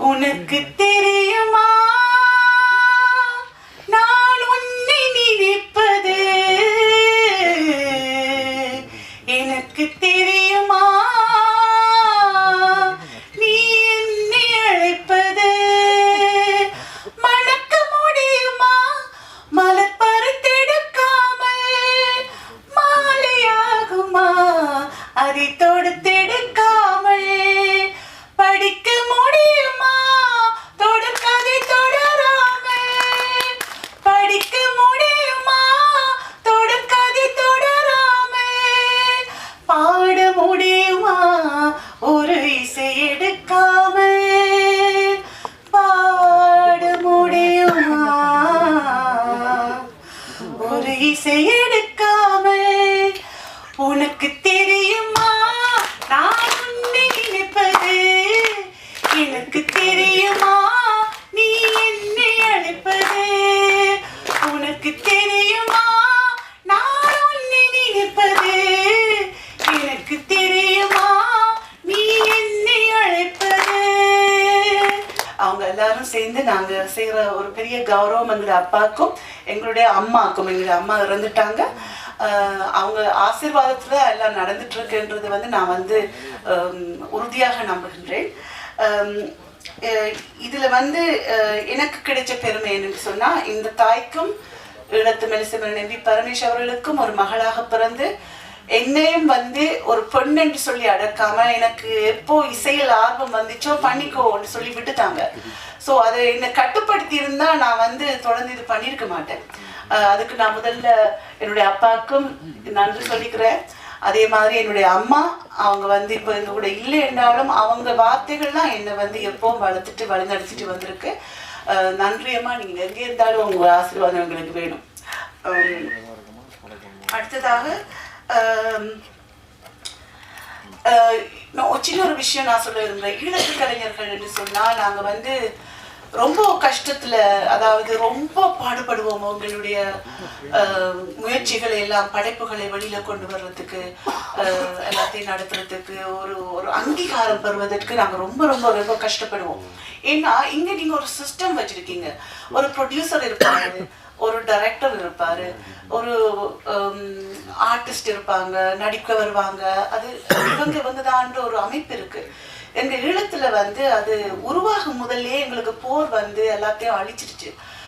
உனக்கு தெரியுமா நான் உன்னை நினைப்பது, எனக்கு தெரியுமா நீ என்னை அழைப்பது, மணக்க முடியுமா மலர் பறித்தெடுக்காமல், மாலையாகுமா அதை தொடுத்தெடுக்காமல், படிக்க முடியுமா தொடர்கதை தொடராமல், படிக்க முடியுமா தொடர்கதை தொடராமல், பாட முடியுமா ஒரு இசை எடுக்காமல், பாட முடியுமா ஒரு இசை எடுக்காமல், உனக்கு தெரியுமா நான் உன்னை நினைப்பது, எனக்கு தெரியுமா நீ என்னை அழைப்பது, உனக்கு தெரியுமா நான் உன்னை நினைப்பது, எனக்கு தெரியுமா நீ என்னை அழைப்பது. அவங்க எல்லாரும் சேர்ந்து நாங்க செய்யற ஒரு பெரிய கௌரவம் எங்களுடைய அப்பாக்கும் எங்களுடைய அம்மாக்கும். எங்களுடைய அம்மா இறந்துட்டாங்க. அவங்க ஆசீர்வாதத்துல எல்லாம் நடந்துட்டு இருக்குன்றது நான் உறுதியாக நம்புகின்றேன். இதுல எனக்கு கிடைச்ச பெருமை என்னன்னு சொன்னா, இந்த தாய்க்கும் ஈழத்து மெலிசமன் நம்பி பரமேஷ் அவர்களுக்கும் ஒரு மகளாக பிறந்து என்னையும் ஒரு பெண் என்று சொல்லி அடக்காம, எனக்கு எப்போ இசையில் ஆர்வம் வந்துச்சோ பண்ணிக்கோன்னு சொல்லி விட்டுட்டாங்க. ஸோ அதை என்னை கட்டுப்படுத்தி இருந்தா நான் தொடர்ந்து இது பண்ணியிருக்க மாட்டேன். அதுக்கு நான் முதல்ல என்னுடைய அப்பாவுக்கும் நன்றி சொல்லிக்கிறேன். அதே மாதிரி என்னுடைய அம்மா, அவங்க இப்போ எங்க கூட இல்லை என்றாலும் அவங்க வார்த்தைகள்லாம் என்னை எப்பவும் வளர்த்துட்டு வழிநடத்திட்டு வந்திருக்கு. நன்றியம்மா, நீங்க எங்கே இருந்தாலும் உங்க ஆசீர்வாதம் எங்களுக்கு வேணும். அடுத்ததாக சின்ன ஒரு விஷயம் நான் சொல்ல விரும்புகிறேன். ஈழத்து கலைஞர்கள் என்று சொன்னால் நாங்கள் ரொம்ப கஷ்டத்துல, அதாவது ரொம்ப பாடுபடுவோம். உங்களுடைய முயற்சிகளை எல்லாம், படைப்புகளை வெளியில கொண்டு வர்றதுக்கு, எல்லாத்தையும் நடத்துறதுக்கு, ஒரு அங்கீகாரம் பெறுவதற்கு நாங்க ரொம்ப ரொம்ப ரொம்ப கஷ்டப்படுவோம். ஏன்னா இங்க நீங்க ஒரு சிஸ்டம் வச்சிருக்கீங்க. ஒரு ப்ரொடியூசர் இருப்பாரு, ஒரு டைரக்டர் இருப்பாரு, ஒரு ஆர்டிஸ்ட் இருப்பாங்க, நடிக்க வருவாங்க. அது இவங்க தான் ஒரு அமைப்பு இருக்கு. எங்க ஈழத்துல அது உருவாகும் முதல்ல எங்களுக்கு போர் எல்லாத்தையும் அழிச்சிருச்சு.